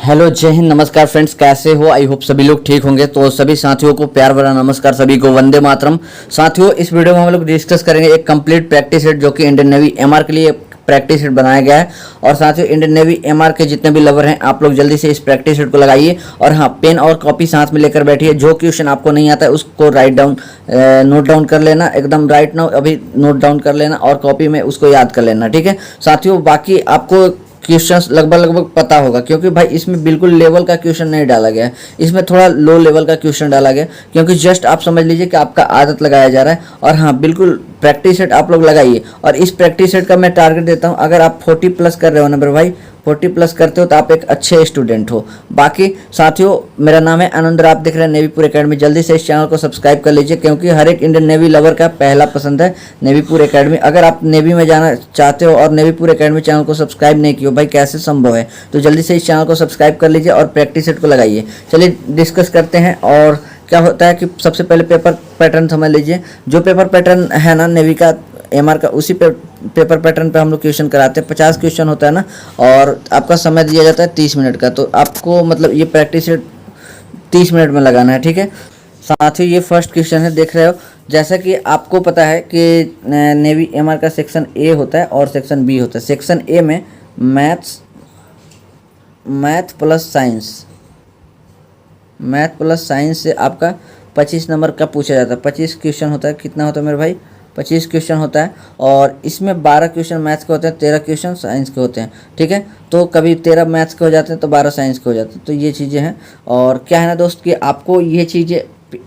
Hello जय हिंद नमस्कार friends, कैसे हो? आई होप सभी लोग ठीक होंगे। तो सभी साथियों को प्यार भरा नमस्कार, सभी को वंदे मातरम। साथियों, इस वीडियो में हम लोग डिस्कस करेंगे एक कंप्लीट प्रैक्टिस सेट जो कि इंडियन नेवी एमआर के लिए प्रैक्टिस सेट बनाया गया है। और साथियों, इंडियन नेवी एमआर के जितने भी लवर हैं, आप लोग जल्दी से इस प्रैक्टिस सेट को लगाइए और हाँ, पेन और कॉपी साथ में लेकर बैठिए। जो क्वेश्चन आपको नहीं आता है उसको राइट डाउन नोट डाउन कर लेना, एकदम राइट नाउ अभी नोट डाउन कर लेना और कॉपी में उसको याद कर लेना, ठीक है साथियों। बाकी आपको क्वेश्चंस लगभग पता होगा, क्योंकि भाई इसमें बिल्कुल लेवल का क्वेश्चन नहीं डाला गया है, इसमें थोड़ा लो लेवल का क्वेश्चन डाला गया, क्योंकि जस्ट आप समझ लीजिए कि आपका आदत लगाया जा रहा है। और हाँ, बिल्कुल प्रैक्टिस सेट आप लोग लगाइए। और इस प्रैक्टिस सेट का मैं टारगेट देता हूँ, अगर आप 40 प्लस कर रहे हो ना मेरे भाई, 40 प्लस करते हो तो आप एक अच्छे स्टूडेंट हो। बाकी साथियों, मेरा नाम है आनंद, आप देख रहे हैं नेवीपुर एकेडमी। जल्दी से इस चैनल को सब्सक्राइब कर लीजिए, क्योंकि हर एक इंडियन नेवी लवर का पहला पसंद है नेवीपुर एकेडमी। अगर आप नेवी में जाना चाहते हो और नेवीपुर एकेडमी चैनल को सब्सक्राइब नहीं किया भाई, कैसे संभव है? तो जल्दी से इस चैनल को सब्सक्राइब कर लीजिए और प्रैक्टिस सेट को लगाइए। चलिए डिस्कस करते हैं। और क्या होता है कि सबसे पहले पेपर पैटर्न समझ लीजिए। जो पेपर पैटर्न है ना नेवी का, एमआर का, उसी पेपर पैटर्न पे हम लोग क्वेश्चन कराते हैं। 50 क्वेश्चन होता है ना, और आपका समय दिया जाता है 30 मिनट का। तो आपको मतलब ये प्रैक्टिस 30 मिनट में लगाना है, ठीक है साथ ही। ये फर्स्ट क्वेश्चन है, देख रहे हो। जैसा कि आपको पता है कि नेवी एमआर का सेक्शन ए होता है और सेक्शन बी होता है। सेक्शन ए में मैथ प्लस साइंस से आपका 25 नंबर का पूछा जाता है। 25 क्वेश्चन होता है। कितना होता है मेरे भाई? 25 क्वेश्चन होता है। और इसमें 12 क्वेश्चन मैथ्स के होते हैं, 13 क्वेश्चन साइंस के होते हैं, ठीक है। तो कभी 13 मैथ्स के हो जाते हैं तो 12 साइंस के हो जाते हैं। तो ये चीज़ें हैं। और क्या है ना दोस्त कि आपको ये चीज़ें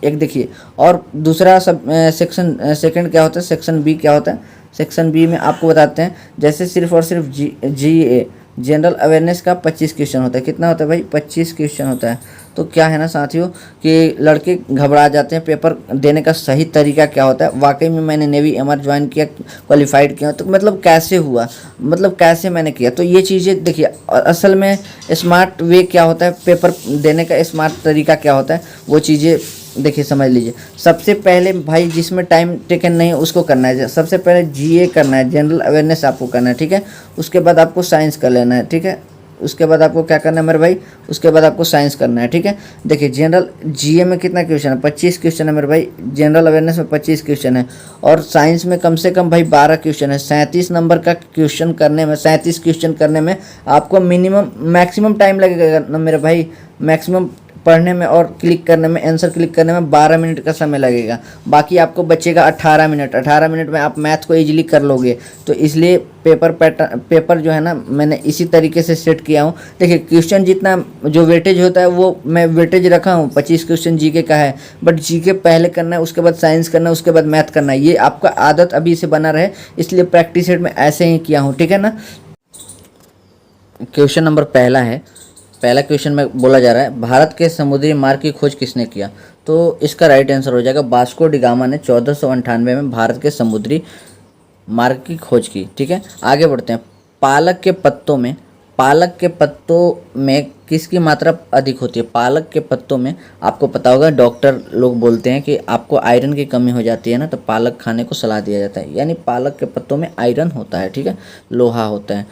एक देखिए। और दूसरा सब सेक्शन सेकंड क्या होता है, सेक्शन बी क्या होता है। सेक्शन बी में आपको बताते हैं, जैसे सिर्फ और सिर्फ GA जनरल अवेयरनेस का 25 क्वेश्चन होता है। कितना होता है भाई? 25 क्वेश्चन होता है। तो क्या है ना साथियों कि लड़के घबरा जाते हैं पेपर देने का सही तरीका क्या होता है। वाकई में मैंने नेवी एमआर ज्वाइन किया, क्वालिफाइड किया, तो मतलब कैसे हुआ, मतलब कैसे मैंने किया। तो ये चीज़ें देखिए, असल में स्मार्ट वे क्या होता है, पेपर देने का स्मार्ट तरीका क्या होता है, वो चीज़ें देखिए समझ लीजिए। सबसे पहले भाई, जिसमें टाइम टेकन नहीं है उसको करना है। सबसे पहले GA करना है, जनरल अवेयरनेस आपको करना है, ठीक है। उसके बाद आपको साइंस कर लेना है, ठीक है। उसके बाद आपको क्या करना है मेरे भाई? उसके बाद आपको साइंस करना है, ठीक है। देखिए, जनरल GA में कितना क्वेश्चन है? 25 क्वेश्चन है मेरे भाई। जनरल अवेयरनेस में 25 क्वेश्चन है। और साइंस में कम से कम भाई 12 क्वेश्चन है। 37 नंबर का क्वेश्चन करने में, 37 क्वेश्चन करने में आपको मैक्सिमम टाइम लगेगा ना मेरे भाई। मैक्सिमम पढ़ने में और क्लिक करने में, आंसर क्लिक करने में 12 मिनट का समय लगेगा। बाकी आपको बचेगा 18 मिनट। 18 मिनट में आप मैथ को इजीली कर लोगे। तो इसलिए पेपर जो है ना, मैंने इसी तरीके से सेट किया हूँ। देखिए, क्वेश्चन जितना जो वेटेज होता है वो मैं वेटेज रखा हूँ। 25 क्वेश्चन GK का है, बट GK पहले करना है, उसके बाद साइंस करना है, उसके बाद मैथ करना है। ये आपका आदत अभी से बना रहे, इसलिए प्रैक्टिस सेट में ऐसे ही किया हूँ, ठीक है ना। क्वेश्चन नंबर पहला क्वेश्चन में बोला जा रहा है, भारत के समुद्री मार्ग की खोज किसने किया? तो इसका राइट आंसर हो जाएगा वास्को डी गामा ने 1498 में भारत के समुद्री मार्ग की खोज की, ठीक है। आगे बढ़ते हैं। पालक के पत्तों में किसकी मात्रा अधिक होती है? पालक के पत्तों में आपको पता होगा, डॉक्टर लोग बोलते हैं कि आपको आयरन की कमी हो जाती है ना, तो पालक खाने को सलाह दिया जाता है। यानी पालक के पत्तों में आयरन होता है, ठीक है, लोहा होता है,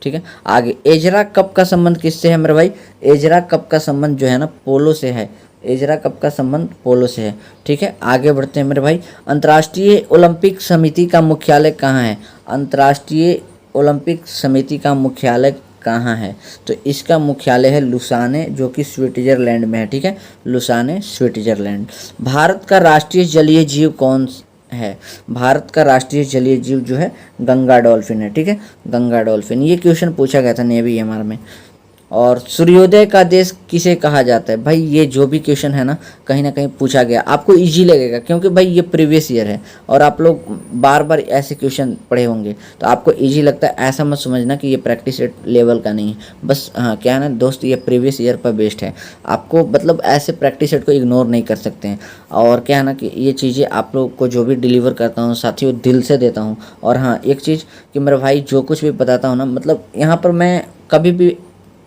ठीक है। आगे, एजरा कप का संबंध किससे है मेरे भाई? एजरा कप का संबंध जो है ना, पोलो से है। एजरा कप का संबंध पोलो से है, ठीक है। आगे बढ़ते हैं मेरे भाई। अंतर्राष्ट्रीय ओलंपिक समिति का मुख्यालय कहाँ है? अंतर्राष्ट्रीय ओलंपिक समिति का मुख्यालय कहाँ है? तो इसका मुख्यालय है लुसाने, जो कि स्विट्जरलैंड में है, ठीक है। Lausanne, Switzerland. भारत का राष्ट्रीय जलीय जीव कौन है? भारत का राष्ट्रीय जलीय जीव जो है गंगा डॉल्फिन है, ठीक है, गंगा डॉल्फिन। ये क्वेश्चन पूछा गया था नेवी एमआर में। और सूर्योदय का देश किसे कहा जाता है? भाई ये जो भी क्वेश्चन है ना, कहीं ना कहीं पूछा गया, आपको इजी लगेगा, क्योंकि भाई ये प्रीवियस ईयर है और आप लोग बार बार ऐसे क्वेश्चन पढ़े होंगे, तो आपको इजी लगता है। ऐसा मत समझना कि ये प्रैक्टिस सेट लेवल का नहीं है। बस हाँ, क्या है ना दोस्त, ये प्रीवियस ईयर पर बेस्ड है। आपको मतलब ऐसे प्रैक्टिस सेट को इग्नोर नहीं कर सकते हैं। और क्या है ना कि ये चीज़ें आप लोग को जो भी डिलीवर करता हूँ साथियों, दिल से देता हूँ। और हाँ, एक चीज़ कि मेरे भाई जो कुछ भी बताता हूँ ना, मतलब यहाँ पर मैं कभी भी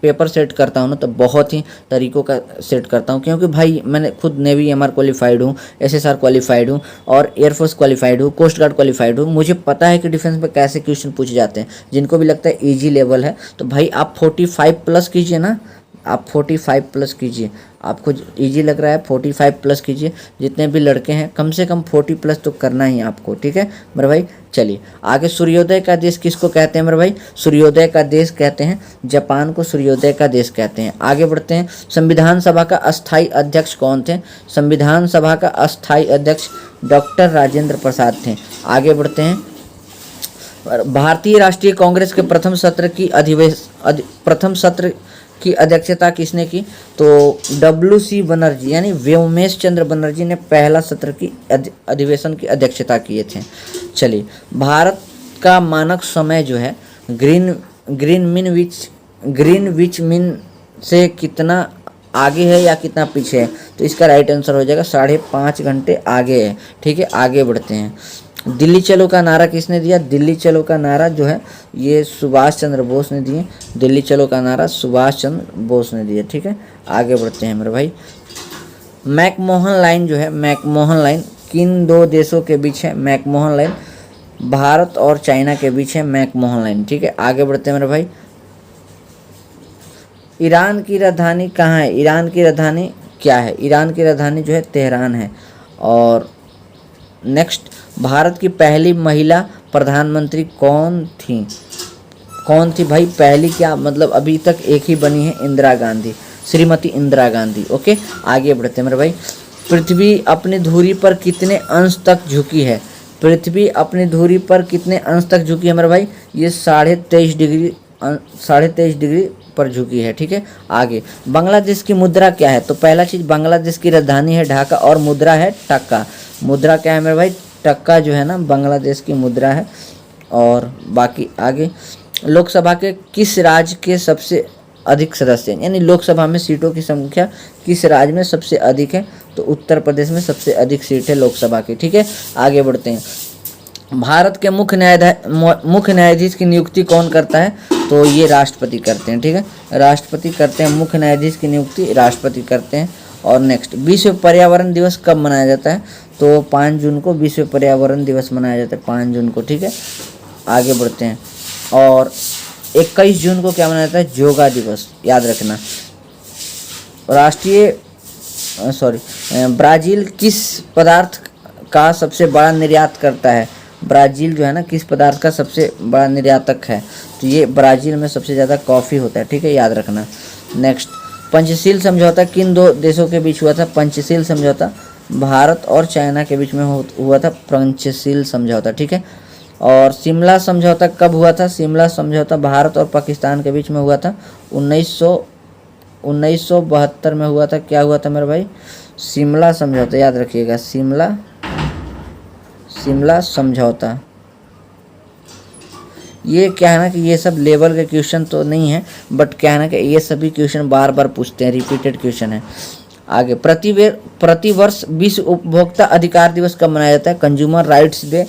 पेपर सेट करता हूँ ना, तो बहुत ही तरीक़ों का सेट करता हूँ, क्योंकि भाई मैंने खुद नेवी एमआर क्वालिफाइड हूँ, SSR क्वालिफाइड हूँ और एयरफोर्स क्वालिफाइड हूँ, कोस्ट गार्ड क्वालिफाइड हूँ। मुझे पता है कि डिफेंस में कैसे क्वेश्चन पूछे जाते हैं। जिनको भी लगता है ईजी लेवल है, तो भाई आप 45 प्लस कीजिए ना, आप 45 प्लस कीजिए। आपको इजी लग रहा है 45 प्लस कीजिए। जितने भी लड़के हैं कम से कम 40 प्लस तो करना ही आपको, ठीक है मेरे भाई। चलिए आगे, सूर्योदय का देश किसको कहते हैं मेरे भाई? सूर्योदय का देश कहते हैं जापान को, सूर्योदय का देश कहते हैं। आगे बढ़ते हैं, संविधान सभा का अस्थाई अध्यक्ष कौन थे? संविधान सभा का अस्थाई अध्यक्ष डॉक्टर राजेंद्र प्रसाद थे। आगे बढ़ते हैं, भारतीय राष्ट्रीय कांग्रेस के प्रथम सत्र की अध्यक्षता किसने की? तो WC बनर्जी यानी व्योमेश चंद्र बनर्जी ने पहला सत्र की अधिवेशन की अध्यक्षता किए थे। चलिए, भारत का मानक समय जो है ग्रीनविच मीन से कितना आगे है या कितना पीछे है? तो इसका राइट आंसर हो जाएगा 5.5 घंटे आगे है, ठीक है। आगे बढ़ते हैं, दिल्ली चलो का नारा किसने दिया? दिल्ली चलो का नारा जो है ये सुभाष चंद्र बोस ने दिए। दिल्ली चलो का नारा सुभाष चंद्र बोस ने दिया, ठीक है। आगे बढ़ते हैं मेरे भाई, मैकमोहन लाइन जो है, मैकमोहन लाइन किन दो देशों के बीच है? मैकमोहन लाइन भारत और चाइना के बीच है मैकमोहन लाइन, ठीक है। आगे बढ़ते हैं मेरे भाई, ईरान की राजधानी कहाँ है? ईरान की राजधानी क्या है? ईरान की राजधानी जो है तेहरान है। और नेक्स्ट, भारत की पहली महिला प्रधानमंत्री कौन थी? कौन थी भाई? पहली क्या मतलब, अभी तक एक ही बनी है, इंदिरा गांधी, श्रीमती इंदिरा गांधी। ओके, आगे बढ़ते हैं मेरे भाई, पृथ्वी अपनी धुरी पर कितने अंश तक झुकी है? पृथ्वी अपनी धुरी पर कितने अंश तक झुकी है मेरे भाई? ये 23.5 डिग्री पर झुकी है, ठीक है। आगे, बांग्लादेश की मुद्रा क्या है? तो पहला चीज, बांग्लादेश की राजधानी है ढाका और मुद्रा है टक्का। मुद्रा क्या है मेरे भाई? टक्का जो है ना बांग्लादेश की मुद्रा है। और बाकी आगे, लोकसभा के किस राज्य के सबसे अधिक सदस्य हैं? यानी लोकसभा में सीटों की संख्या किस राज्य में सबसे अधिक है? तो उत्तर प्रदेश में सबसे अधिक सीट है लोकसभा की, ठीक है। आगे बढ़ते हैं, भारत के मुख्य न्यायाधीश की नियुक्ति कौन करता है? तो ये राष्ट्रपति करते हैं, ठीक है। राष्ट्रपति करते हैं, मुख्य न्यायाधीश की नियुक्ति राष्ट्रपति करते हैं। और नेक्स्ट, विश्व पर्यावरण दिवस कब मनाया जाता है? तो 5 जून को विश्व पर्यावरण दिवस मनाया जाता है, 5 जून को, ठीक है। आगे बढ़ते हैं, और 21 जून को क्या मनाया जाता है? योगा दिवस, याद रखना। ब्राज़ील किस पदार्थ का सबसे बड़ा निर्यात करता है? ब्राज़ील जो है ना किस पदार्थ का सबसे बड़ा निर्यातक है? तो ये ब्राज़ील में सबसे ज़्यादा कॉफ़ी होता है, ठीक है, याद रखना। नेक्स्ट, पंचशील समझौता किन दो देशों के बीच हुआ था? पंचशील समझौता भारत और चाइना के बीच में हुआ था पंचशील समझौता, ठीक है। और शिमला समझौता कब हुआ था? शिमला समझौता भारत और पाकिस्तान के बीच में हुआ था 1972 में हुआ था। क्या हुआ था मेरे भाई? शिमला समझौता, याद रखिएगा, शिमला समझौता। ये क्या है ना कि ये सब लेवल के क्वेश्चन तो नहीं है, बट क्या है ना कि ये सभी क्वेश्चन बार बार पूछते हैं, रिपीटेड क्वेश्चन है। आगे, प्रतिवर्ष विश्व उपभोक्ता अधिकार दिवस कब मनाया जाता है? कंज्यूमर राइट्स डे,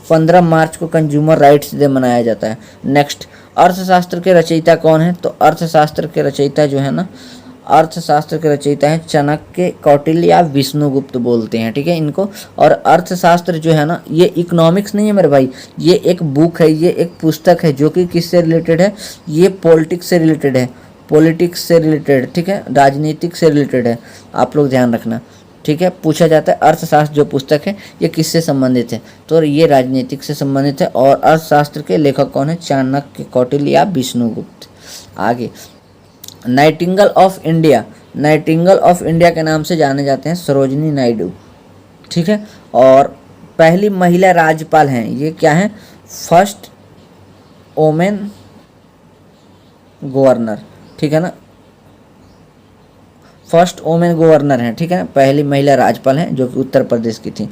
15 मार्च को कंज्यूमर राइट्स डे मनाया जाता है। नेक्स्ट, अर्थशास्त्र के रचयिता कौन है? तो अर्थशास्त्र के रचयिता जो है ना, अर्थशास्त्र के रचयिता हैं चाणक्य, कौटिल्य या विष्णुगुप्त बोलते हैं, ठीक है इनको। और अर्थशास्त्र जो है ना, ये इकोनॉमिक्स नहीं है मेरे भाई, ये एक बुक है, ये एक पुस्तक है जो कि किससे रिलेटेड है? ये पॉलिटिक्स से रिलेटेड है, पॉलिटिक्स से रिलेटेड, ठीक है, राजनीतिक से रिलेटेड है, आप लोग ध्यान रखना, ठीक है। पूछा जाता है अर्थशास्त्र जो पुस्तक है ये किससे संबंधित है? तो ये राजनीतिक से संबंधित है। और अर्थशास्त्र के लेखक कौन है? चाणक्य, कौटिल्य या विष्णुगुप्त। आगे, Nightingale of India, Nightingale of India के नाम से जाने जाते हैं सरोजिनी नायडू, ठीक है। और पहली महिला राज्यपाल हैं, ये क्या है? फर्स्ट वोमेन गवर्नर, ठीक है ना, फर्स्ट वोमेन गवर्नर हैं, ठीक है ना, पहली महिला राज्यपाल हैं जो कि उत्तर प्रदेश की थी।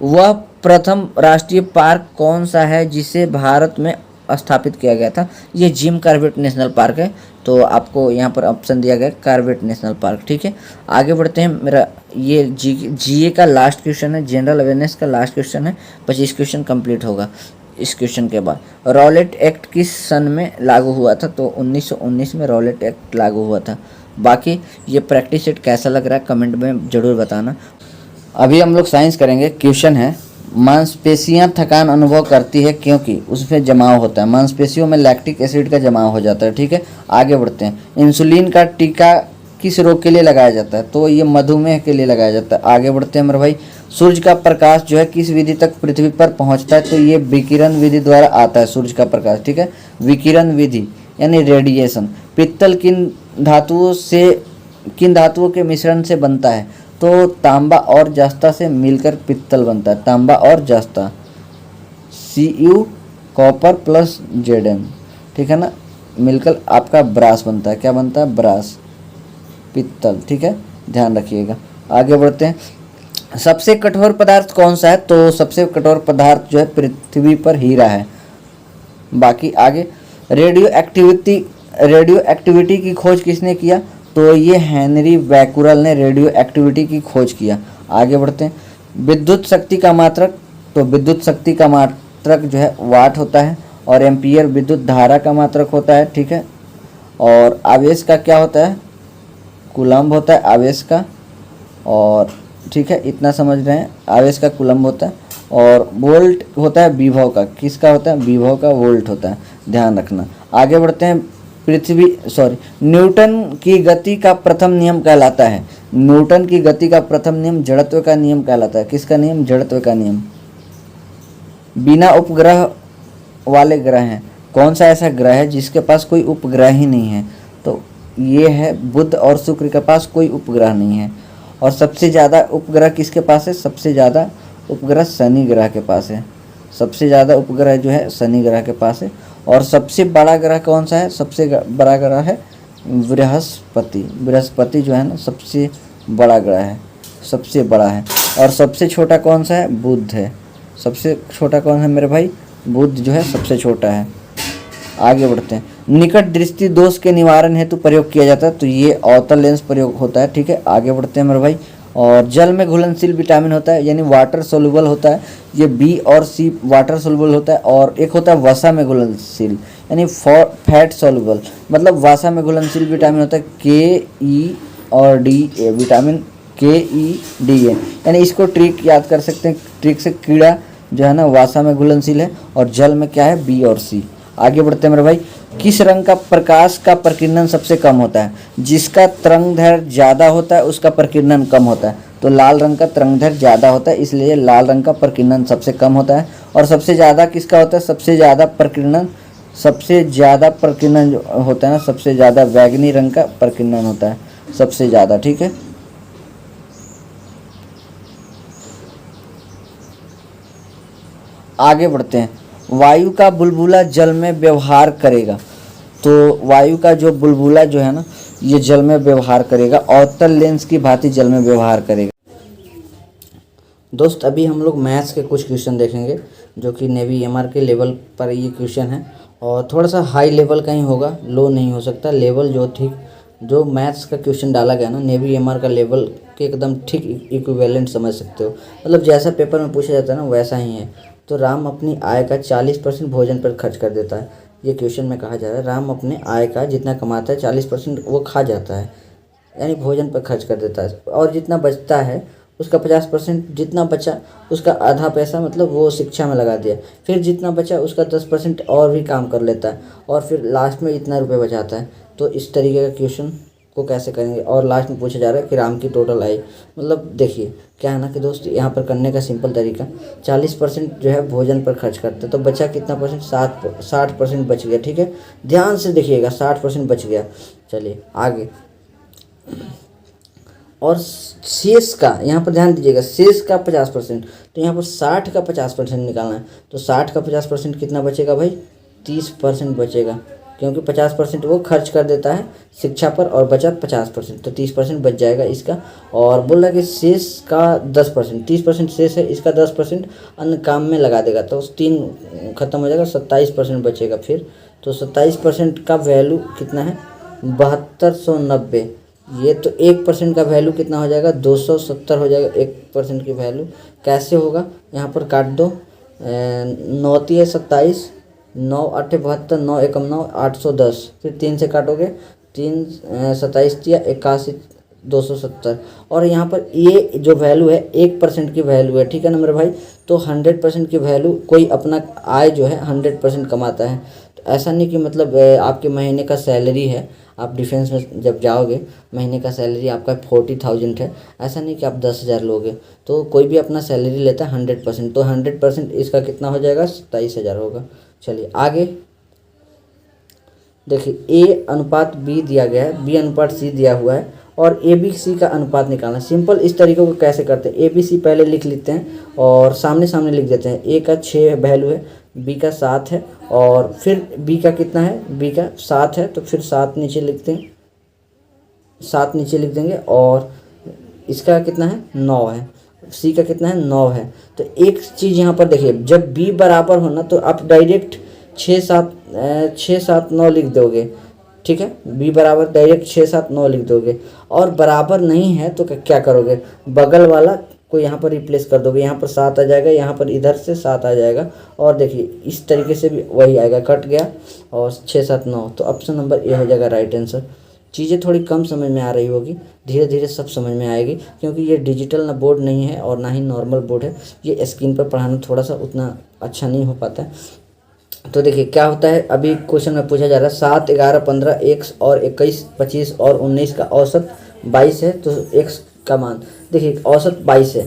वह प्रथम राष्ट्रीय पार्क कौन सा है जिसे भारत में स्थापित किया गया था? ये जिम कॉर्बेट नेशनल पार्क है, तो आपको यहाँ पर ऑप्शन दिया गया कॉर्बेट नेशनल पार्क, ठीक है। आगे बढ़ते हैं, मेरा ये जीए का लास्ट क्वेश्चन है, जनरल अवेयरनेस का लास्ट क्वेश्चन है, 25 क्वेश्चन कंप्लीट होगा इस क्वेश्चन के बाद। रॉलेट एक्ट किस सन में लागू हुआ था? तो 1919 में रॉलेट एक्ट लागू हुआ था। बाकी ये प्रैक्टिस सेट कैसा लग रहा है कमेंट में ज़रूर बताना। अभी हम लोग साइंस करेंगे, क्वेश्चन है मांसपेशियां थकान अनुभव करती है क्योंकि उसमें जमाव होता है, मांसपेशियों में लैक्टिक एसिड का जमाव हो जाता है। ठीक है, आगे बढ़ते हैं। इंसुलिन का टीका किस रोग के लिए लगाया जाता है? तो ये मधुमेह के लिए लगाया जाता है। आगे बढ़ते हैं मेरे भाई। सूर्य का प्रकाश जो है किस विधि तक पृथ्वी पर पहुंचता है? तो ये विकिरण विधि द्वारा आता है सूर्य का प्रकाश। ठीक है, विकिरण विधि यानी रेडिएशन। पित्तल किन धातुओं के मिश्रण से बनता है? तो तांबा और जस्ता से मिलकर पित्तल बनता है। तांबा और जस्ता, Cu कॉपर प्लस Zn, ठीक है ना, मिलकर आपका ब्रास बनता है। क्या बनता है? ब्रास, पित्तल। ठीक है, ध्यान रखिएगा। आगे बढ़ते हैं। सबसे कठोर पदार्थ कौन सा है? तो सबसे कठोर पदार्थ जो है पृथ्वी पर हीरा है। बाकी आगे, रेडियो एक्टिविटी की खोज किसने किया? तो ये हेनरी बैकुरल ने रेडियो एक्टिविटी की खोज किया। आगे बढ़ते हैं। विद्युत शक्ति का मात्रक, तो विद्युत शक्ति का मात्रक जो है वाट होता है, और एम्पियर विद्युत धारा का मात्रक होता है। ठीक है, और आवेश का क्या होता है? कूलम्ब होता है आवेश का। और ठीक है, इतना समझ रहे हैं, आवेश का कूलम्ब होता है। और वोल्ट होता है विभव का। किसका होता है? विभव का वोल्ट होता है, ध्यान रखना। आगे बढ़ते हैं। न्यूटन की गति का प्रथम नियम कहलाता है। न्यूटन की गति का प्रथम नियम जड़त्व का नियम कहलाता है। किसका नियम? जड़त्व का नियम। बिना उपग्रह वाले ग्रह हैं। कौन सा ऐसा ग्रह है जिसके पास कोई उपग्रह ही नहीं है? तो ये है बुध और शुक्र के पास कोई उपग्रह नहीं है। और सबसे ज़्यादा उपग्रह किसके पास है? सबसे ज़्यादा उपग्रह शनि ग्रह के पास है। सबसे ज़्यादा उपग्रह जो है शनि ग्रह के पास है। और सबसे बड़ा ग्रह कौन सा है? सबसे बड़ा ग्रह है बृहस्पति। बृहस्पति जो है ना सबसे बड़ा ग्रह है, सबसे बड़ा है। और सबसे छोटा कौन सा है? बुध है। सबसे छोटा कौन है मेरे भाई? बुध जो है सबसे छोटा है। आगे बढ़ते हैं। निकट दृष्टि दोष के निवारण हेतु प्रयोग किया जाता है। तो ये अवतल लेंस प्रयोग होता है। ठीक है, आगे बढ़ते हैं मेरे भाई। और जल में घुलनशील विटामिन होता है, यानी वाटर सोल्यूबल होता है। ये बी और सी वाटर सोल्यूबल होता है। और एक होता है वसा में घुलनशील, यानी फैट सोल्यूबल। मतलब वसा में घुलनशील विटामिन होता है Ke और Da, विटामिन Ke, Da, यानी इसको ट्रिक याद कर सकते हैं। ट्रिक से कीड़ा जो है ना वसा में घुलनशील है, और जल में क्या है? बी और सी। आगे बढ़ते हैं मेरे भाई। किस रंग का प्रकाश का प्रकीर्णन सबसे कम होता है? जिसका तरंगदैर्घ्य ज़्यादा होता है उसका प्रकीर्णन कम होता है। तो लाल रंग का तरंगदैर्घ्य ज़्यादा होता है, इसलिए लाल रंग का प्रकीर्णन सबसे कम होता है। और सबसे ज़्यादा किसका होता है? सबसे ज़्यादा प्रकीर्णन जो होता है ना, सबसे ज़्यादा बैगनी रंग का प्रकीर्णन होता है सबसे ज़्यादा। ठीक है, आगे बढ़ते हैं। वायु का बुलबुला जल में व्यवहार करेगा। तो वायु का जो बुलबुला जो है ना, ये जल में व्यवहार करेगा, अवतल लेंस की भांति जल में व्यवहार करेगा। दोस्त, अभी हम लोग मैथ्स के कुछ क्वेश्चन देखेंगे जो कि नेवी एमआर के लेवल पर ये क्वेश्चन है, और थोड़ा सा हाई लेवल का ही होगा, लो नहीं हो सकता। लेवल जो मैथ्स का क्वेश्चन डाला गया ना, नेवी एमआर का लेवल के एकदम ठीक इक्विवेलेंट समझ सकते हो। मतलब जैसा पेपर में पूछा जाता है ना वैसा ही है। तो राम अपनी आय का 40% भोजन पर खर्च कर देता है। ये क्वेश्चन में कहा जा रहा है राम अपने आय का जितना कमाता है 40% वो खा जाता है, यानी भोजन पर खर्च कर देता है। और जितना बचता है उसका 50%, जितना बचा उसका आधा पैसा मतलब वो शिक्षा में लगा दिया। फिर जितना बचा उसका 10% और भी काम कर लेता है, और फिर लास्ट में इतना रुपये बचाता है। तो इस तरीके का क्वेश्चन को कैसे करेंगे? और लास्ट में पूछा जा रहा है कि राम की टोटल आय। मतलब देखिए क्या है ना कि दोस्त, यहाँ पर करने का सिंपल तरीका, 40% जो है भोजन पर खर्च करते हैं, तो बचा कितना परसेंट? 60% बच गया। ठीक है, ध्यान से देखिएगा, 60% बच गया। चलिए आगे। और शेष का, यहाँ पर ध्यान दीजिएगा, शेष का 50%। तो यहाँ पर 60 का 50% निकालना है। तो 60 का 50% कितना बचेगा भाई? 30% बचेगा, क्योंकि 50% वो खर्च कर देता है शिक्षा पर, और बचा 50%, तो 30% बच जाएगा इसका। और बोल रहा है कि शेष का 10%, 30% शेष है, इसका 10% अन्य काम में लगा देगा, तो 3 खत्म हो जाएगा, 27% बचेगा फिर। तो 27% का वैल्यू कितना है? 7290। ये तो 1% का वैल्यू कितना हो जाएगा? 270 हो जाएगा 1% की वैल्यू। कैसे होगा? यहाँ पर काट दो, 9 3 27, 9 8 72, 9 1 9, 810। फिर 3 से काटोगे, 3 27 81, 270। और यहाँ पर ये जो वैल्यू है 1% की वैल्यू है, ठीक है ना मेरे भाई। तो 100% की वैल्यू कोई अपना आय जो है 100% कमाता है। तो ऐसा नहीं कि मतलब आपके महीने का सैलरी है, आप डिफेंस में जब जाओगे महीने का सैलरी आपका 40,000 है, ऐसा नहीं कि आप 10,000 लोगे। तो कोई भी अपना सैलरी लेता है 100%, तो 100% इसका कितना हो जाएगा, 27,000 होगा। चलिए आगे देखिए, ए अनुपात बी दिया गया है, बी अनुपात सी दिया हुआ है और ए बी सी का अनुपात निकालना। सिंपल इस तरीके को कैसे करते हैं, ए बी सी पहले लिख लेते हैं और सामने सामने लिख देते हैं। ए का 6 वैल्यू है, बी का 7 है और फिर बी का कितना है, बी का 7 है तो फिर 7 नीचे लिखते हैं, 7 नीचे लिख देंगे। और इसका कितना है, 9 है, सी का कितना है, 9 है। तो एक चीज़ यहाँ पर देखिए, जब बी बराबर होना तो आप डायरेक्ट 6 7 9 लिख दोगे, ठीक है। बी बराबर डायरेक्ट 6 7 9 लिख दोगे। और बराबर नहीं है तो क्या करोगे, बगल वाला को यहाँ पर रिप्लेस कर दोगे, यहाँ पर 7 आ जाएगा, यहाँ पर इधर से 7 आ जाएगा और देखिए इस तरीके से भी वही आएगा, कट गया और 6 7 9। तो ऑप्शन नंबर ए हो जाएगा राइट आंसर। चीज़ें थोड़ी कम समझ में आ रही होगी, धीरे धीरे सब समझ में आएगी, क्योंकि ये डिजिटल ना बोर्ड नहीं है और ना ही नॉर्मल बोर्ड है। ये स्क्रीन पर पढ़ाना थोड़ा सा उतना अच्छा नहीं हो पाता है। तो देखिए क्या होता है, अभी क्वेश्चन में पूछा जा रहा है 7 11 15 1 और 21 25 और 19 का औसत 22 है, तो x का मान देखिए औसत 22 है।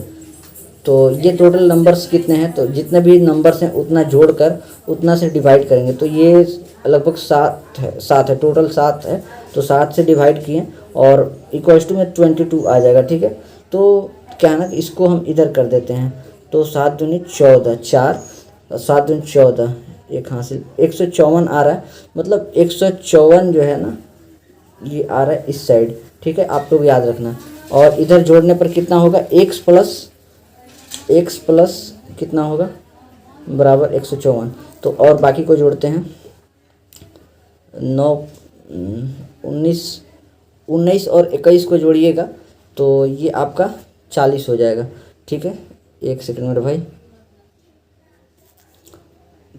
तो ये टोटल नंबर्स कितने हैं, तो जितने भी नंबर्स हैं उतना जोड़कर उतना से डिवाइड करेंगे, तो ये लगभग 7 है, टोटल 7 है। तो 7 से डिवाइड किए और इक्वल्स टू में 22 आ जाएगा, ठीक है। तो क्या है ना कि इसको हम इधर कर देते हैं, तो 7 दूनी 14, 4 7 दूनी 14, एक हासिल 154 आ रहा है। मतलब 154 जो है ना ये आ रहा है इस साइड, ठीक है, आप लोग याद रखना। और इधर जोड़ने पर कितना होगा, x प्लस कितना होगा, बराबर 154। तो और बाकी को जोड़ते हैं, 9 19 और 21 को जोड़िएगा तो ये आपका 40 हो जाएगा, ठीक है। एक सेकंड मेरे भाई,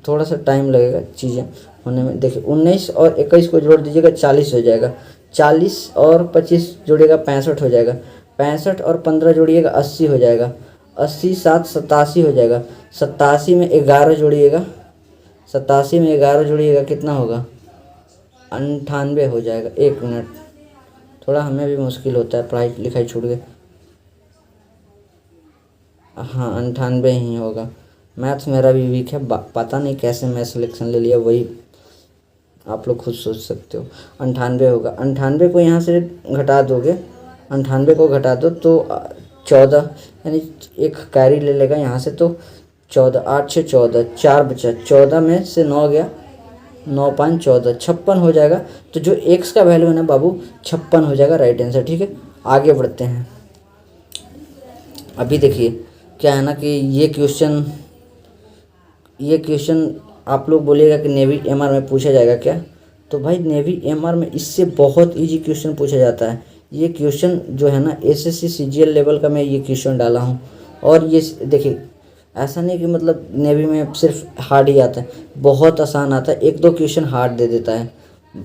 थोड़ा सा टाइम लगेगा चीज़ें होने में। देखिए 19 और 21 को जोड़ दीजिएगा 40 हो जाएगा, 40 और 25 जोड़िएगा 65 हो जाएगा, 65 और 15 जोड़िएगा 80 हो जाएगा, 80 7 87 हो जाएगा, 87 में 11 जोड़िएगा, 87 में 11 जोड़िएगा कितना होगा, 98 हो जाएगा। एक मिनट, थोड़ा हमें भी मुश्किल होता है, पढ़ाई लिखाई छूट गई। हाँ 98 ही होगा, मैथ्स मेरा भी वीक है, पता नहीं कैसे मैं सिलेक्शन ले लिया, वही आप लोग खुद सोच सकते हो। 98 होगा, 98 को यहाँ से घटा दोगे, 98 को घटा दो तो 14, यानी एक कैरी ले लेगा यहाँ से, तो 14 8 6 14, 4 बचा, 14 में से 9 गया, 9 5 14, 56 हो जाएगा। तो जो x का वैल्यू है ना बाबू 56 हो जाएगा, राइट आंसर, ठीक है। आगे बढ़ते हैं। अभी देखिए क्या है ना कि ये क्वेश्चन आप लोग बोलिएगा कि नेवी एमआर में पूछा जाएगा क्या, तो भाई नेवी एमआर में इससे बहुत इजी क्वेश्चन पूछा जाता है। ये क्वेश्चन जो है ना एसएससी सीजीएल लेवल का मैं ये क्वेश्चन डाला हूँ। और ये देखिए ऐसा नहीं कि मतलब नेवी में सिर्फ हार्ड ही आता है, बहुत आसान आता है, एक दो क्वेश्चन हार्ड दे देता है।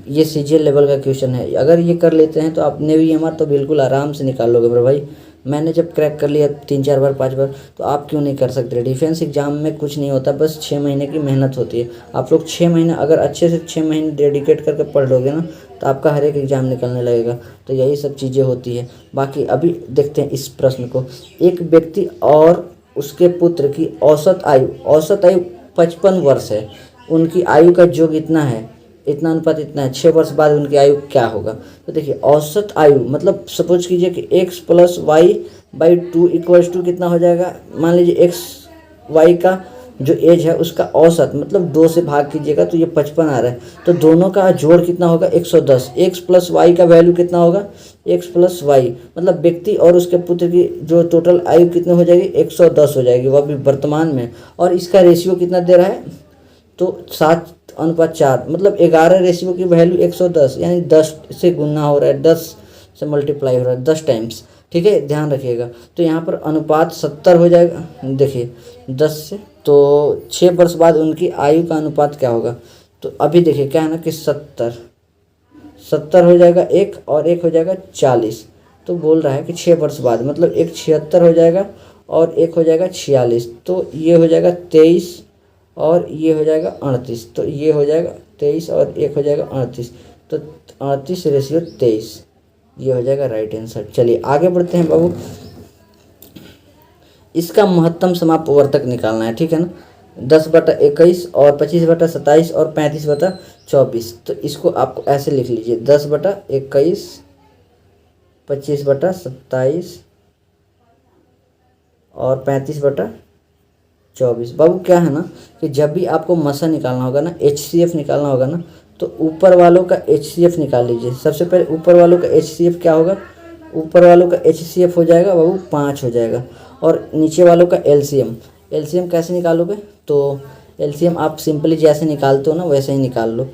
ये सीजीएल लेवल का क्वेश्चन है, अगर ये कर लेते हैं तो आप नेवी एमआर तो बिल्कुल आराम से निकाल लोगे मेरे भाई। मैंने जब क्रैक कर लिया 3 4 बार 5 बार, तो आप क्यों नहीं कर सकते। डिफेंस एग्जाम में कुछ नहीं होता, बस 6 महीने की मेहनत होती है। आप लोग 6 महीने अगर अच्छे से 6 महीने डेडिकेट करके पढ़ लोगे ना, तो आपका हर एक एग्ज़ाम निकलने लगेगा। तो यही सब चीज़ें होती है। बाकी अभी देखते हैं इस प्रश्न को। एक व्यक्ति और उसके पुत्र की औसत आयु 55 वर्ष है, उनकी आयु का योग इतना है, इतना अनुपात इतना है, 6 वर्ष बाद उनकी आयु क्या होगा। तो देखिए औसत आयु मतलब सपोज कीजिए कि x plus y by 2 equals to कितना हो जाएगा, मान लीजिए x y का जो एज है उसका औसत मतलब 2 से भाग कीजिएगा तो ये 55 आ रहा है, तो दोनों का जोड़ कितना होगा 110। x प्लस वाई का वैल्यू कितना होगा, x प्लस वाई मतलब व्यक्ति और उसके पुत्र की जो टोटल आयु कितनी हो जाएगी 110 हो जाएगी, वह भी वर्तमान में। और इसका रेशियो कितना दे रहा है, तो 7:4 मतलब 11 रेशियो की वैल्यू 110, यानी 10 से गुना हो रहा है, 10 से मल्टीप्लाई हो रहा है, 10 टाइम्स, ठीक है, ध्यान रखिएगा। तो यहाँ पर अनुपात 70 हो जाएगा, देखिए 10 से, तो 6 वर्ष बाद उनकी आयु का अनुपात क्या होगा। तो अभी देखिए क्या है ना कि 70 हो जाएगा एक, और एक हो जाएगा 40, तो बोल रहा है कि 6 वर्ष बाद, मतलब एक 76 हो जाएगा और एक हो जाएगा 46, तो ये हो जाएगा 23 और ये हो जाएगा 38, तो ये हो जाएगा 23 और एक हो जाएगा 38, तो 38:23, ये हो जाएगा राइट आंसर। चलिए आगे बढ़ते हैं बाबू। इसका महत्तम समापवर्तक निकालना है, ठीक है ना। 10/21 और 25/27 और 35/24, तो इसको आपको ऐसे लिख लीजिए, 10/21, 25/27 और 35/24। बाबू क्या है ना कि जब भी आपको मसा निकालना होगा ना, HCF निकालना होगा ना, तो ऊपर वालों का HCF निकाल लीजिए। सबसे पहले ऊपर वालों का HCF क्या होगा, ऊपर वालों का HCF हो जाएगा बाबू 5 हो जाएगा, और नीचे वालों का LCM कैसे निकालोगे, तो LCM आप सिंपली जैसे निकालते हो ना वैसे ही निकाल लो।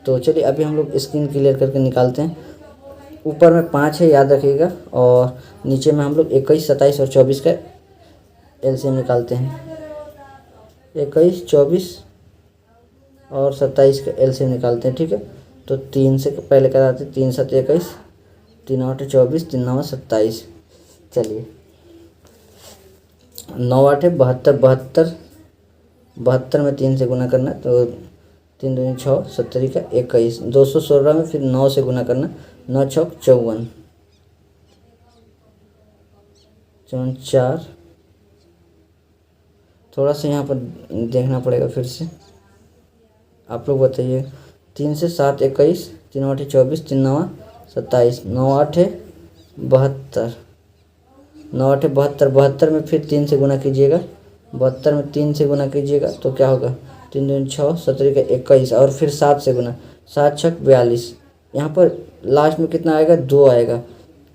तो चलिए अभी हम लोग स्क्रीन क्लियर करके निकालते हैं। ऊपर में 5 है, याद रखिएगा, और नीचे में हम लोग 21, 27 और 24 का LCM निकालते हैं। 21, 24 और 27 का LCM निकालते हैं, ठीक है। तो 3 से पहले कराते हैं, 3 7 21, 3 8 24, 3 9 27। चलिए 9 8 72, 72 में 3 से गुना करना, तो 3 दूनी 6, 70 का 21, 216 में फिर 9 से गुना करना, 9 6 54, 4। थोड़ा सा यहाँ पर देखना पड़ेगा फिर से, आप लोग बताइए। 3 से 7 21, 3 8 24, 3 9 27, 9 8 72, 9 8 72, 72 में फिर 3 से गुना कीजिएगा, 72 में 3 से गुना कीजिएगा तो क्या होगा, 3 दूनी 6, 70 का 21, और फिर 7 से गुना, 7 6 42। यहाँ पर लास्ट में कितना आएगा, 2 आएगा।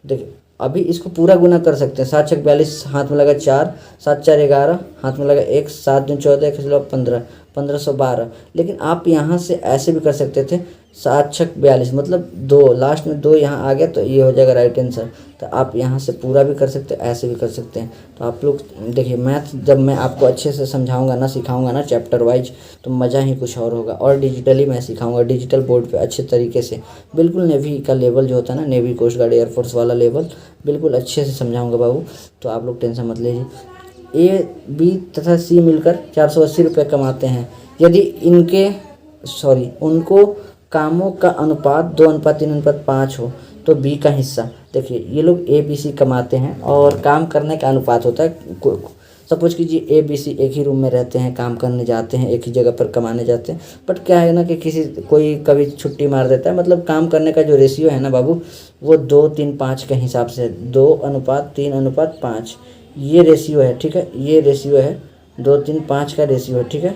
देखिए अभी इसको पूरा गुना कर सकते हैं, 7 6 42, हाथ में लगा 4, 7 4 11, हाथ में लगा 1, 7 दूनी 14, 1 लगा 15, 1512। लेकिन आप यहाँ से ऐसे भी कर सकते थे, 7 6 42, मतलब 2, लास्ट में 2 यहाँ आ गया तो ये हो जाएगा राइट आंसर। तो आप यहाँ से पूरा भी कर सकते हैं, ऐसे भी कर सकते हैं। तो आप लोग देखिए, मैथ जब मैं आपको अच्छे से समझाऊंगा ना, सिखाऊंगा ना चैप्टर वाइज, तो मज़ा ही कुछ और होगा। और डिजिटली मैं सिखाऊंगा, डिजिटल बोर्ड पे अच्छे तरीके से, बिल्कुल नेवी का लेवल जो होता है ना, नेवी, कोस्ट गार्ड, एयरफोर्स वाला लेवल, बिल्कुल अच्छे से समझाऊंगा बाबू। तो आप लोग टेंशन मत लीजिए। A, B तथा C मिलकर 480 रुपये कमाते हैं। यदि उनको कामों का अनुपात 2:3:5 हो तो B का हिस्सा, देखिए ये लोग ABC कमाते हैं और काम करने का अनुपात होता है। सपोज कीजिए ABC एक ही रूम में रहते हैं, काम करने जाते हैं, एक ही जगह पर कमाने जाते हैं, बट क्या है ना कि कोई कभी छुट्टी मार देता है, मतलब काम करने का जो रेशियो है ना बाबू, वो 2:3:5 के हिसाब से 2:3:5 ये रेशियो है, ठीक है। ये रेशियो है 2:3:5 का रेशियो है, ठीक है।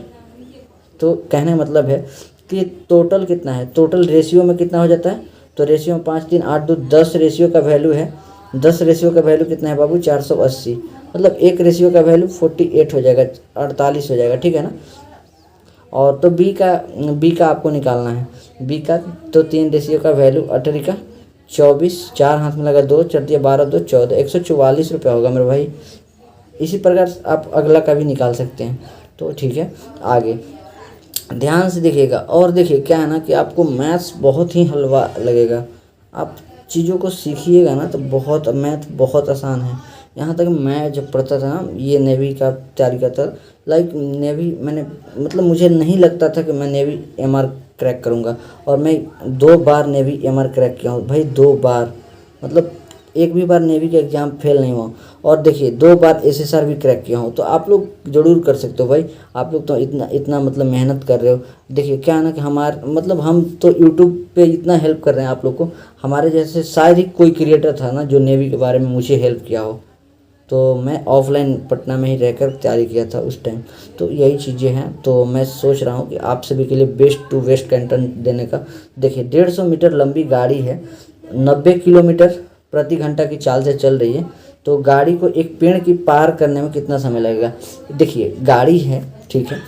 तो कहने का मतलब है कि टोटल कितना है, टोटल रेशियो में कितना हो जाता है, तो रेशियो में 5 3 8 2 10 रेशियो का वैल्यू है। 10 रेशियो का वैल्यू कितना है बाबू, 480, मतलब एक रेशियो का वैल्यू 48 हो जाएगा, 48 हो जाएगा, ठीक है ना। और तो बी का आपको निकालना है, बी का तो 3 रेशियो का वैल्यू 18 का 24, 4 हाथ में लगा 2, 4 12 2 14, 144 रुपया होगा मेरे भाई। इसी प्रकार आप अगला का भी निकाल सकते हैं। तो ठीक है, आगे ध्यान से देखिएगा। और देखिए क्या है ना कि आपको मैथ्स बहुत ही हलवा लगेगा, आप चीज़ों को सीखिएगा ना तो मैथ बहुत आसान है। यहाँ तक मैं जब पढ़ता था ना, ये नेवी का तैयारी करता था, लाइक नेवी मैंने, मतलब मुझे नहीं लगता था कि मैं नेवी MR क्रैक करूँगा, और मैं 2 बार नेवी MR क्रैक किया हूँ भाई, 2 बार, मतलब एक भी बार नेवी का एग्ज़ाम फेल नहीं हुआ। और देखिए 2 बार SSR भी क्रैक किया हूँ। तो आप लोग ज़रूर कर सकते हो भाई, आप लोग तो इतना मतलब मेहनत कर रहे हो। देखिए क्या है ना कि हम तो यूट्यूब पे इतना हेल्प कर रहे हैं आप लोग को, हमारे जैसे शायद ही कोई क्रिएटर था ना जो नेवी के बारे में मुझे हेल्प किया हो। तो मैं ऑफलाइन पटना में ही रहकर तैयारी किया था उस टाइम। तो यही चीज़ें हैं। तो मैं सोच रहा हूँ कि आप सभी के लिए बेस्ट टू बेस्ट कंटेंट देने का। देखिए 150 मीटर लंबी गाड़ी है, 90 किलोमीटर प्रति घंटा की चाल से चल रही है, तो गाड़ी को एक पेड़ की पार करने में कितना समय लगेगा। देखिए गाड़ी है, ठीक है,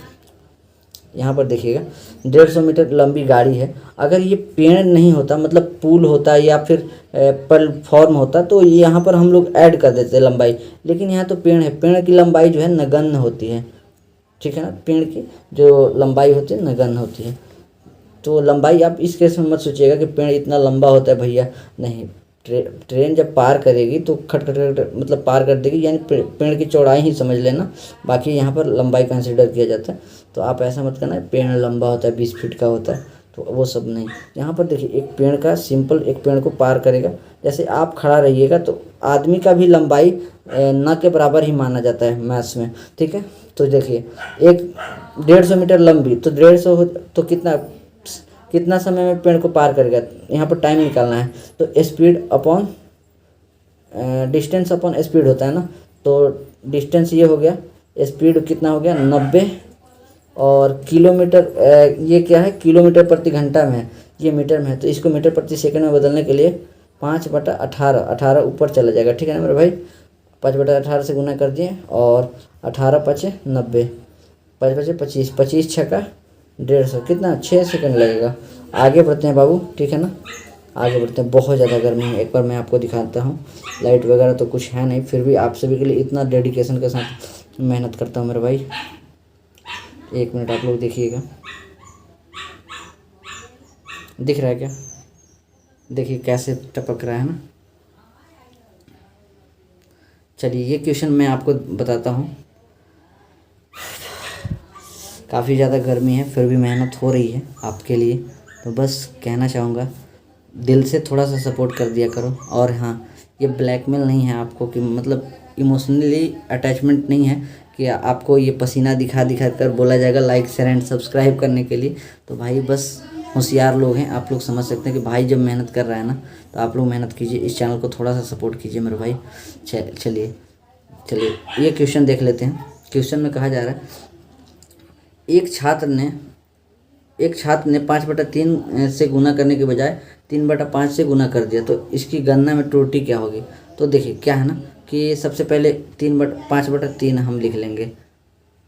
यहाँ पर देखिएगा 150 मीटर लंबी गाड़ी है। अगर ये पेड़ नहीं होता, मतलब पुल होता या फिर प्लेटफॉर्म होता, तो यहाँ पर हम लोग ऐड कर देते लंबाई, लेकिन यहाँ तो पेड़ है। पेड़ की लंबाई जो है नगण्य होती है, ठीक है ना, पेड़ की जो लंबाई होती है नगण्य होती है। तो लंबाई आप इस केस में मत सोचिएगा कि पेड़ इतना लंबा होता है भैया, नहीं, ट्रेन जब पार करेगी तो खट खट खट मतलब पार कर देगी, यानी पेड़ की चौड़ाई ही समझ लेना, बाकी यहाँ पर लंबाई कंसिडर किया जाता है। तो आप ऐसा मत करना पेड़ लंबा होता है 20 फीट का होता है, तो वो सब नहीं। यहाँ पर देखिए एक पेड़ का सिंपल, एक पेड़ को पार करेगा, जैसे आप खड़ा रहिएगा तो आदमी का भी लंबाई न के बराबर ही माना जाता है मैथ्स में, ठीक है। तो देखिए एक 150 मीटर लंबी, तो 150 तो कितना समय में पेड़ को पार करेगा, यहाँ पर टाइम निकालना है। तो speed upon distance upon speed होता है ना, तो डिस्टेंस ये हो गया, स्पीड कितना हो गया 90, और किलोमीटर ये क्या है, किलोमीटर प्रति घंटा में है, ये मीटर में है, तो इसको मीटर प्रति सेकंड में बदलने के लिए 5/18, 18 ऊपर चला जाएगा, ठीक है ना मेरे भाई। 5/18 से गुना कर दिए, और 18×5 = 90, 5×5 = 25, 25 छक्का 150, कितना 6 सेकंड लगेगा। आगे बढ़ते हैं बाबू, ठीक है ना, आगे बढ़ते हैं। बहुत ज़्यादा गर्मी है, एक बार मैं आपको दिखाता हूँ। लाइट वगैरह तो कुछ है नहीं, फिर भी आप सभी के लिए इतना डेडिकेशन के साथ मेहनत करता हूँ मेरे भाई। 1 मिनट आप लोग देखिएगा, दिख रहा है क्या, देखिए कैसे टपक रहा है ना। चलिए ये क्वेश्चन मैं आपको बताता हूँ। काफ़ी ज़्यादा गर्मी है, फिर भी मेहनत हो रही है आपके लिए, तो बस कहना चाहूँगा दिल से थोड़ा सा सपोर्ट कर दिया करो। और हाँ, ये ब्लैकमेल नहीं है आपको, कि मतलब इमोशनली अटैचमेंट नहीं है कि आपको ये पसीना दिखा दिखा कर बोला जाएगा लाइक शेयर एंड सब्सक्राइब करने के लिए। तो भाई बस होशियार लोग हैं, आप लोग समझ सकते हैं कि भाई जब मेहनत कर रहा है ना, तो आप लोग मेहनत कीजिए, इस चैनल को थोड़ा सा सपोर्ट कीजिए मेरे भाई। चलिए ये क्वेश्चन देख लेते हैं। क्वेश्चन में कहा जा रहा है एक छात्र ने 5/3 से गुना करने के बजाय 3/5 से गुना कर दिया, तो इसकी गणना में त्रुटि क्या होगी। तो देखिए क्या है ना कि सबसे पहले 5/3 हम लिख लेंगे,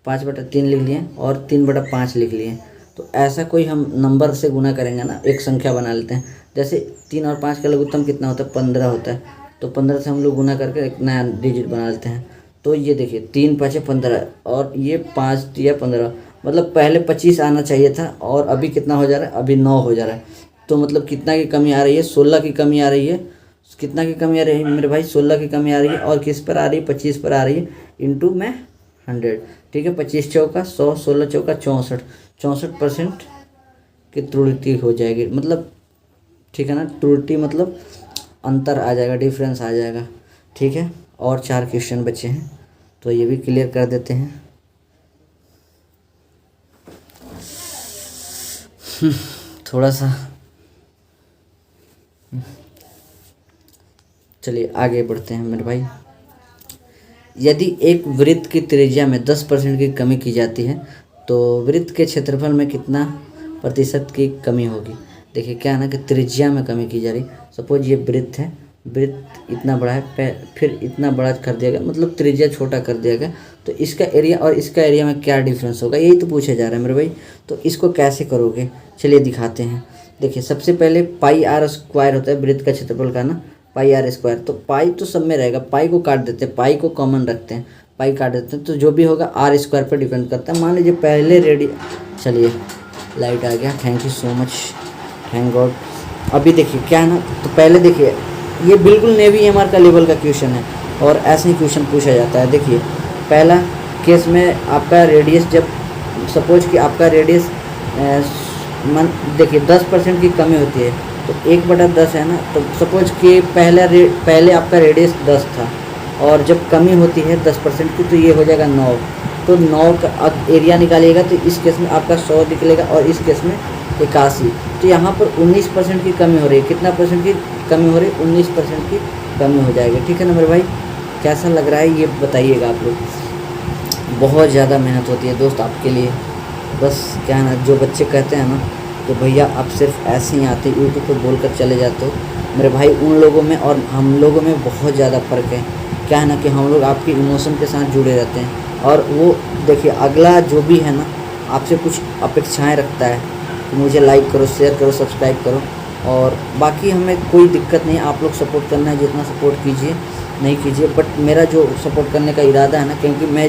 5/3 लिख लिए और 3/5 लिख लिए। तो ऐसा कोई हम नंबर से गुना करेंगे ना, एक संख्या बना लेते हैं। जैसे 3 और 5 का लघुत्तम कितना होता है, 15 होता है, तो 15 से हम लोग गुना करके एक नया डिजिट बना लेते हैं। तो ये देखिए 3×5 = 15, और ये 5 दिया 15, मतलब पहले 25 आना चाहिए था, और अभी कितना हो जा रहा है, अभी 9 हो जा रहा है। तो मतलब कितना की कमी आ रही है, 16 की कमी आ रही है। कितना की कमी आ रही है मेरे भाई, 16 की कमी आ रही है, और किस पर आ रही है, 25 पर आ रही है, इंटू में 100, ठीक है। 25 चौका 100, 16 चौका 64, 64% की त्रुटि हो जाएगी, मतलब ठीक है ना। त्रुटि मतलब अंतर आ जाएगा, डिफरेंस आ जाएगा, ठीक है। और 4 क्वेश्चन बचे हैं, तो ये भी क्लियर कर देते हैं। थोड़ा सा चलिए आगे बढ़ते हैं मेरे भाई। यदि एक वृत्त की त्रिज्या में 10% की कमी की जाती है, तो वृत्त के क्षेत्रफल में कितना प्रतिशत की कमी होगी। देखिए क्या है ना कि त्रिज्या में कमी की जा रही। सपोज ये वृत्त है, वृत्त इतना बड़ा है, फिर इतना बड़ा कर दिया गया, मतलब त्रिज्या छोटा कर दिया गया, तो इसका एरिया और इसका एरिया में क्या डिफरेंस होगा, यही तो पूछा जा रहा है मेरे भाई। तो इसको कैसे करोगे, चलिए दिखाते हैं। देखिए सबसे पहले πr² होता है वृत्त का क्षेत्रफल का ना, πr²। तो पाई तो सब में रहेगा, पाई को काट देते हैं, पाई को कॉमन रखते हैं, पाई काट देते हैं, तो जो भी होगा r² पर डिपेंड करता है। मान लीजिए पहले चलिए लाइट आ गया, thank you so much, thank God. अभी देखिए क्या है ना, तो पहले देखिए ये बिल्कुल नेवी एमआर का लेवल का क्वेश्चन है, और ऐसे ही क्वेश्चन पूछा जाता है। देखिए पहला केस में आपका रेडियस, जब सपोज कि आपका रेडियस देखिए 10% की कमी होती है, तो 1/10 है ना, तो सपोज कि पहले आपका रेडियस 10 था, और जब कमी होती है 10% की, तो ये हो जाएगा 9। तो 9 का एरिया निकालिएगा, तो इस केस में आपका 100 निकलेगा, और इस केस में 81। तो यहाँ पर 19% की कमी हो रही है। कितना परसेंट की कमी हो रही है, 19% की कमी हो जाएगी, ठीक है ना मेरे भाई। कैसा लग रहा है ये बताइएगा आप लोग। बहुत ज़्यादा मेहनत होती है दोस्त आपके लिए। बस क्या है ना, जो बच्चे कहते हैं ना तो भैया आप सिर्फ ऐसे ही आते यूट्यूब पर बोल कर चले जाते हो, मेरे भाई उन लोगों में और हम लोगों में बहुत ज़्यादा फ़र्क है। क्या है ना कि हम लोग आपके इमोशन के साथ जुड़े रहते हैं, और वो देखिए अगला जो भी है ना आपसे कुछ अपेक्षाएं रखता है कि मुझे लाइक करो, शेयर करो, सब्सक्राइब करो, और बाकी हमें कोई दिक्कत नहीं, आप लोग सपोर्ट करना है जितना सपोर्ट कीजिए, नहीं कीजिए, बट मेरा जो सपोर्ट करने का इरादा है ना, क्योंकि मैं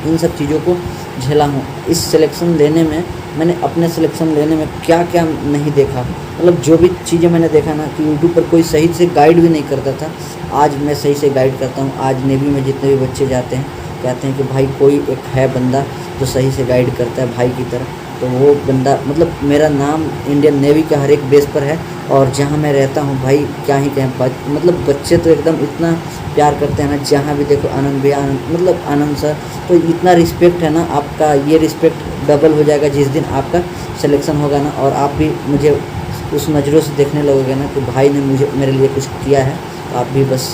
इन सब चीज़ों को झेला हूँ। इस सिलेक्शन लेने में मैंने अपने सिलेक्शन लेने में क्या क्या नहीं देखा, मतलब जो भी चीज़ें मैंने देखा ना कि यूट्यूब पर कोई सही से गाइड भी नहीं करता था, आज मैं सही से गाइड करता हूँ। आज नेवी में जितने भी बच्चे जाते हैं कहते हैं कि भाई कोई एक है बंदा जो सही से गाइड करता है भाई की तरह, तो वो बंदा मतलब मेरा नाम इंडियन नेवी का हर एक बेस पर है। और जहाँ मैं रहता हूँ भाई क्या ही कहें, मतलब बच्चे तो एकदम इतना प्यार करते हैं ना, जहाँ भी देखो आनंद भैया, आनंद मतलब आनंद सर, तो इतना रिस्पेक्ट है ना आपका, ये रिस्पेक्ट डबल हो जाएगा जिस दिन आपका सिलेक्शन होगा ना, और आप भी मुझे उस नज़रों से देखने लगोगे ना कि भाई ने मुझे मेरे लिए कुछ किया है। तो आप भी बस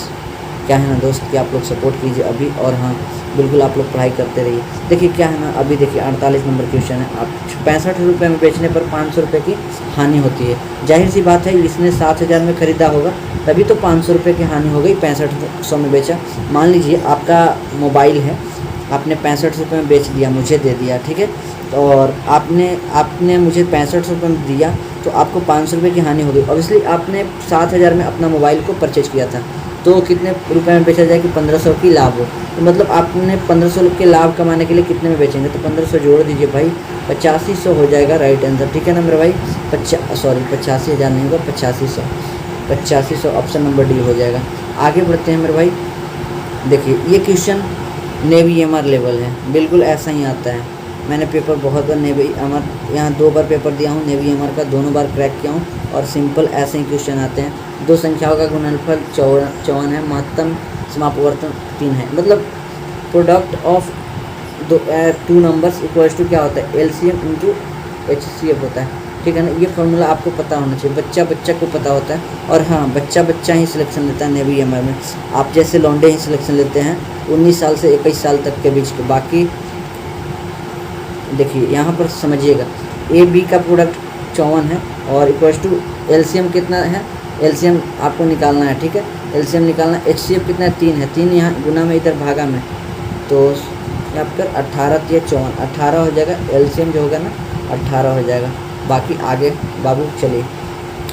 क्या है ना दोस्त कि आप लोग सपोर्ट कीजिए अभी, और हाँ बिल्कुल आप लोग पढ़ाई करते रहिए। देखिए क्या है ना, अभी देखिए 48 नंबर क्वेश्चन है, आप 65 रुपये में बेचने पर 500 रुपये की हानि होती है। जाहिर सी बात है इसने 7,000 में ख़रीदा होगा, तभी तो 500 रुपये की हानि हो गई, 6500 में बेचा। मान लीजिए आपका मोबाइल है, आपने 65 रुपये में बेच दिया, मुझे दे दिया, ठीक है, और आपने मुझे 65 रुपये में दिया, तो आपको 500 रुपये की हानि हो गई। ऑब्वियसली आपने 7,000 में अपना मोबाइल को परचेज किया था, तो कितने रुपए में बेचा जाए कि 1500 की लाभ हो, तो मतलब आपने 1500 के लाभ कमाने के लिए कितने में बेचेंगे, तो 1500 जोड़ दीजिए भाई, 8500 हो जाएगा राइट आंसर, ठीक है ना मेरे भाई। 85,000 नहीं होगा, 8500 ऑप्शन नंबर डी हो जाएगा। आगे बढ़ते हैं मेरे भाई। देखिए ये क्वेश्चन नेवी एमआर लेवल है, बिल्कुल ऐसा ही आता है। मैंने पेपर बहुत बार नेवी एमआर, यहाँ 2 बार पेपर दिया हूँ नेवी एमआर का, दोनों बार क्रैक किया हूँ, और सिंपल ऐसे ही क्वेश्चन आते हैं। दो संख्याओं का गुणनफल 54 है, महत्तम समापवर्तन 3 है, मतलब product of 2 numbers equals to क्या होता है, एलसीएम इंटू एचसीएफ होता है, ठीक है ना। ये फॉर्मूला आपको पता होना चाहिए, बच्चा बच्चा को पता होता है। और हाँ बच्चा बच्चा ही सिलेक्शन लेता है नेवी एमआर में, आप जैसे लौंडे ही सिलेक्शन लेते हैं 19 साल से 21 साल तक के बीच के। बाकी देखिए यहाँ पर समझिएगा, ए बी का प्रोडक्ट 54 है, और इक्वल्स टू एलसीएम कितना है, एलसीएम आपको निकालना है, ठीक है, एलसीएम निकालना है। एचसीएफ कितना है, 3 है, 3 यहाँ गुना में इधर भागा में, तो यहाँ पर 18 या 54, 18 हो जाएगा, एलसीएम जो होगा ना 18 हो जाएगा। बाकी आगे बाबू चलिए,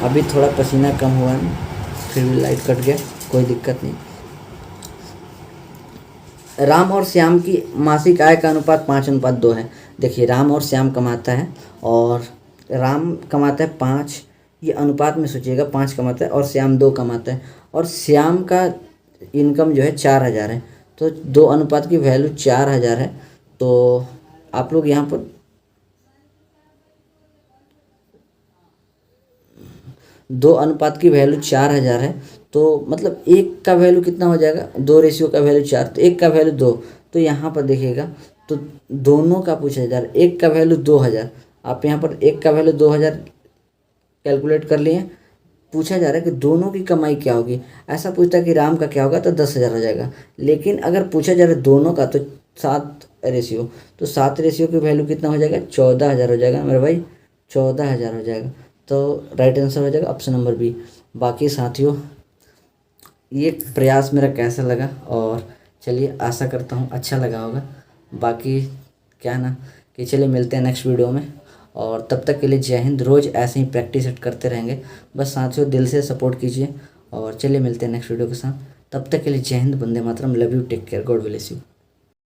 अभी थोड़ा पसीना कम हुआ है, फिर भी लाइट कट गया, कोई दिक्कत नहीं। राम और श्याम की मासिक आय का अनुपात 5:2 है। देखिए राम और श्याम कमाता है, और राम कमाता है 5, ये अनुपात में सोचिएगा, 5 कमाता है और श्याम 2 कमाता है, और श्याम का इनकम जो है 4,000 है, तो 2 अनुपात की वैल्यू 4,000 है। तो आप लोग यहाँ पर 2 अनुपात की वैल्यू 4,000 है, तो मतलब 1 का वैल्यू कितना हो जाएगा, 2 रेशियो का वैल्यू 4, तो 1 का वैल्यू 2। तो यहाँ पर देखिएगा तो दोनों का पूछा जा रहा है, 1 का वैल्यू 2,000, आप यहाँ पर 1 का वैल्यू 2,000 कैलकुलेट कर लिए। पूछा जा रहा है कि दोनों की कमाई क्या होगी, ऐसा पूछता है कि राम का क्या होगा, तो 10,000 हो जाएगा। लेकिन अगर पूछा जा रहा है दोनों का, तो 7 रेशियो, तो 7 रेशियो की वैल्यू कितना हो जाएगा, 14,000 हो जाएगा मेरे भाई, 14,000 हो जाएगा। तो राइट आंसर हो जाएगा ऑप्शन नंबर बी। बाकी साथियों ये प्रयास मेरा कैसा लगा, और चलिए आशा करता हूँ अच्छा लगा होगा। बाकी क्या ना कि चलिए मिलते हैं नेक्स्ट वीडियो में, और तब तक के लिए जय हिंद। रोज़ ऐसे ही प्रैक्टिस करते रहेंगे, बस साथियों दिल से सपोर्ट कीजिए, और चलिए मिलते हैं नेक्स्ट वीडियो के साथ। तब तक के लिए जय हिंद, वंदे मातरम, love you, take care, God bless you.